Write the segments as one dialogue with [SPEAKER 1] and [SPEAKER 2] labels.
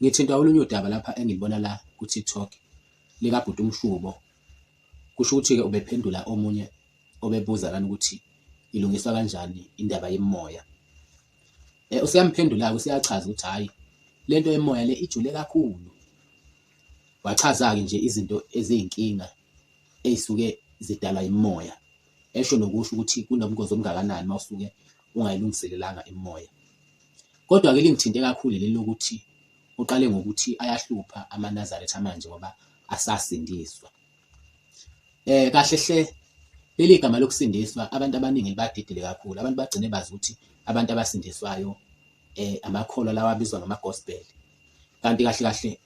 [SPEAKER 1] Ngithinta olunye udaba lapha engilibona la ku-TikTok likabhuti uMshubo. Kusho ukuthi-ke ubephendula omunye obebuza lana ukuthi ilungiswa kanjani indaba yemoya. Useyamphendula-ke useyachaza ukuthi hhayi lento yemoya le ijule kakhulu. Wachaza-ke nje izinto eziyinkinga ey'suke zidalwa imimoya. Esho nokusho ukuthi kunobungozi obungakanani uma usuke ungayilungiselelanga imimoya. Kodwa-ke lingithinte kakhulu leli lokuthi uqale ngokuthi ayahlupha amaNazaretha manje ngoba asasindiswa. Kahle hle leli gama lokusindiswa abantu abaningi libadidile kakhulu. Abantu bagcine bazi ukuthi abantu abasindiswayo amakholwa lawa abizwa ngama-gospel. Kanti kahle kahle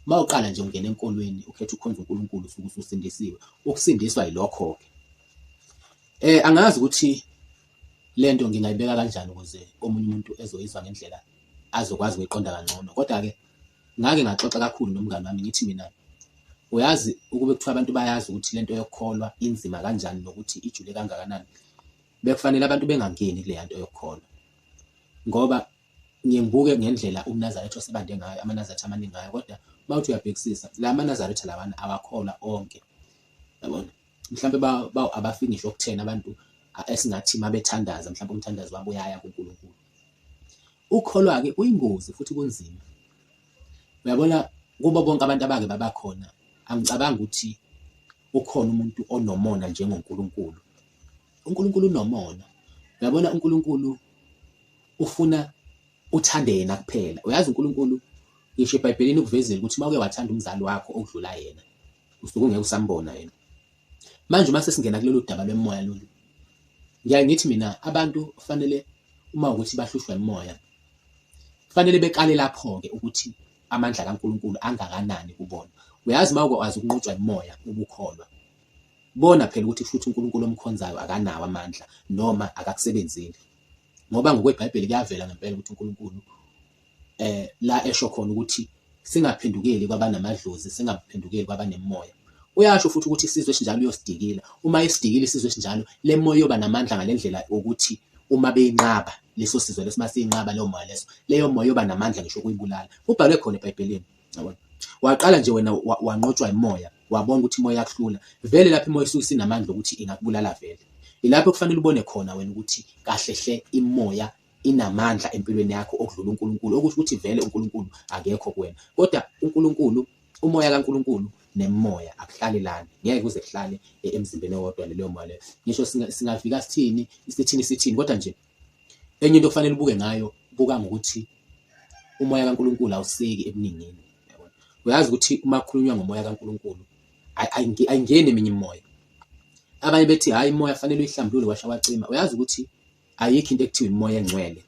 [SPEAKER 1] uma uqala nje ungena enkolweni ukhetha ukukhonza uNkulunkulu usuke ususindisiwe. Ukusindiswa yilokho-ke. Angazi ukuthi lento ngingayibeka kanjani ukuze omunye umuntu ezoyizwa ngendlela azokwazi ukuyiqonda kangcono. Kodwa-ke ngake ngaxoxa kakhulu nomngani wami ngithi mina uyazi ukube kuthiwa abantu bayazi ukuthi lento yokukholwa inzima kanjani nokuthi ijule kangakanani, bekufanele abantu bengangeni kule nto yokukholwa. Ngoba ngibuke ngendlela uMnazaretha osebande ngayo, amaNazaretha amaningi ngayo, kodwa uma uthi uyabhekisisa la amaNazaretha lawana awakholwa onke. Yabona? Mhlampe abafiki ngisho ku-10 abantu esingathi uma bethandaza mhlawumbe umthandazo wabo uyaya kuNkulunkulu. Ukukholwa-ke kuyingozi futhi kunzima. Uyabona kubo bonke abantu abake babakhona, angicabangi ukuthi ukhona umuntu onomona njengoNkulunkulu. uNkulunkulu unomona. Uyabona uNkulunkulu ufuna uthande yena kuphela. Uyazi uNkulunkulu ngisho eBhayibhelini ukuvezela ukuthi uma uke wathanda umzali wakho okudlula yena usuke ungeke usambona yena. Manje uma sesingena kulolu daba lwemoya lolu, ngiyaye ngithi mina abantu kufanele uma ukuthi bahlushwa imoya kufanele beqale lapho-ke ukuthi amandla kaNkulunkulu angakanani kubona. Uyazi uma ukwazi ukunqotshwa imoya ubukholwa, bona phela ukuthi futhi uNkulunkulu omkhonzayo akanawo amandla noma akakusebenzeli. Ngoba ngokweBhayibheli kuyavela ngempela ukuthi uNkulunkulu la esho khona ukuthi singaphendukeli kwabanamadlozi, singaphendukeli kwabanemoya. Uyasho futhi ukuthi isizwe esinjalo uyosidikila. Uma isidikile isizwe esinjalo, le moya yoba namandla ngalendlela ukuthi uma beyinqaba leso sizwe leso masiyinqaba leyo moya leyo moya yoba namandla ngisho kuyibulala. Ubhalwe khona eBhayibhelini. Yabona? Waqala nje wena wanqotshwa imoya, wabona ukuthi imoya yakuhlula. Vele lapho imoya isuke sinamandla ukuthi ingakubulala vele. Ilapho kufanele ubone khona wena ukuthi kahle hle imoya inamandla empilweni yakho okudlula uNkulunkulu. Okusho ukuthi vele uNkulunkulu akekho kuwena. Kodwa uNkulunkulu, umoya kaNkulunkulu nemoya akuhlalelani. Ngeke kuze kuhlale emzimbeni owodwa leyo moya leyo. Ngisho singafika sithini kodwa nje enye into kufanele ubuke ngayo, buka ngokuthi umoya kaNkulunkulu awuseki ebuningini. Yabona? Uyazi ukuthi uma kukhulunywa ngomoya kaNkulunkulu ayingeni eminye imimoya. Abanye bethi hayi imoya fanele uyihlambulule washawacima. Uyazi ukuthi ayikho into ekuthiwa imoya engcwele.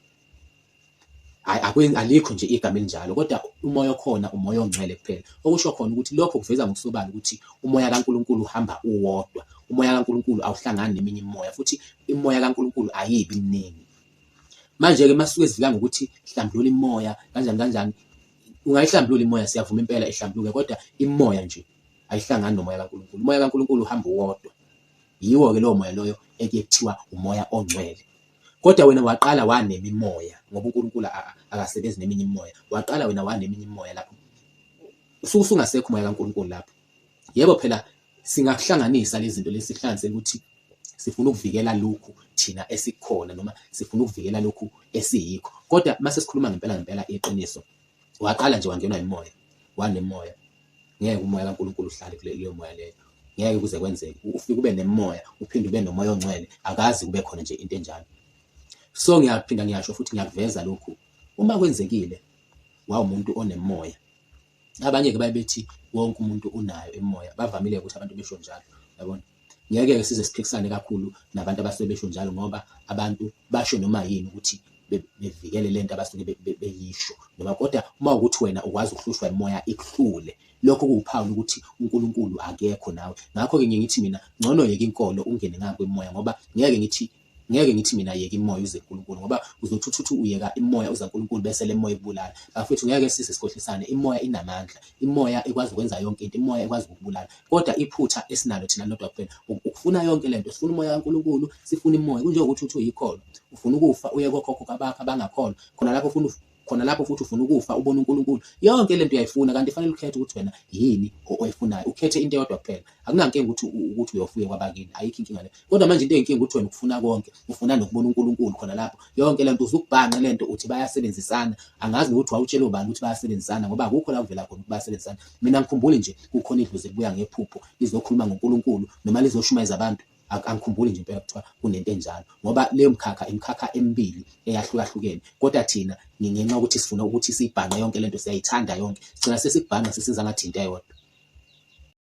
[SPEAKER 1] Alikho nje igama elinjalo, kodwa umoya okhona umoya ongcwele kuphela. Okusho khona ukuthi lokho kuveza ngokusobala ukuthi umoya kaNkulunkulu uhamba uwodwa. Umoya kaNkulunkulu awuhlangani neminye imimoya, futhi imoya kaNkulunkulu ayibi miningi. Manje-ke masuke sivika ngokuthi hlambulula imoya kanjani, ungayihlambulula imoya, siyavuma impela ihlambuluke, kodwa imoya nje ayihlangani nomoya kaNkulunkulu. Umoya kaNkulunkulu uhamba uwodwa. Yiwo-ke lowo moya loyo ekuye kuthiwa umoya ongcwele. Kodwa wena waqala wanemimoya ngoba uNkulunkulu akasebenzi neminye imimoya. Waqala wena waneminye imimoya lapho. Usuke usungasekho umoya kaNkulunkulu lapho. Yebo phela singakuhlanganisa lezi zinto lezi, sihlanganisele ukuthi sifuna ukuvikela lokhu thina esikhona noma sifuna ukuvikela lokhu esiyikho. Kodwa mase sikhuluma ngempela iqiniso, waqala nje wangenwa imoya, wanemoya. Ngeke umoya kaNkulunkulu uhlale kuleyo moya leyo. Ngeke kuze kwenzeke. Ufike ube nemoya, uphinde ube nomoya ongcwele, akazi kube khona nje into enjalo. So ngiyaphinda ngiyasho futhi ngiyakuveza lokhu. Uma kwenzekile wawumuntu onemoya, abanye-ke bayebethi wonke umuntu unayo imoya. Bavamile ukuthi abantu besho njalo. Yabona? Ngeke-ke size siphikisane kakhulu nabantu abasuke besho njalo ngoba abantu basho noma yini ukuthi bevikele lento abasuke beyisho. Noma kodwa uma ukuthi wena ukwazi ukuhlushwa imoya ikuhlule, lokho kuwuphawu ukuthi uNkulunkulu akekho nawe. Ngakho-ke ngithi mina ngcono yeke inkolo ungene ngapha imoya, ngoba ngeke ngithi mina yeke imoya uze kuNkulunkulu, ngoba uzothutha uyeka imoya uza kuNkulunkulu bese le moya ibulala. Bafethu ngeke size sikhohlisane, imoya inamandla. Imoya ikwazi ukwenza yonke into, imoya ikwazi ukubulala. Kodwa iphutha esinalo thina lodwa kuphela ukufuna yonke lento. Sifuna umoya kaNkulunkulu, sifuna imoya. Kunjengokuthi uthi uyikhona ufuna ukufa uye kokhokho kabakho abangakholwa, khona lapho ufuna khona lapho futhi ufuna ukufa ubona uNkulunkulu, yonke lento uyayifuna, kanti fanele ukhethe ukuthi wena yini oyifunayo, ukhethe into eyodwa kuphela. Akunankinga ukuthi uyofika kwabakini, ayikho inkinga le. Kodwa manje into eyinkinga ukuthi wena ufuna konke, ufuna nokubona uNkulunkulu khona lapho, yonke lento uzukubhanqa lento uthi bayasebenzisana. Angazi nokuthi wawutshela ubani ukuthi bayasebenzisana, ngoba akukho la uvela khona ukuthi bayasebenzisana. Mina ngikhumbuli nje kukhona idlozi libuya ngephupho lizokhuluma ngoNkulunkulu noma lizoshumayeza abantu. Angikhumbuli nje impela kuthiwa kunento enjalo, ngoba leyo imikhakha emibili eyahlukahlukene. Kodwa thina ngenxa yokuthi sifuna ukuthi siyibhane yonke lento, siyayithanda yonke, sigcina sesikubhanga sesiza ngathi into eyodwa.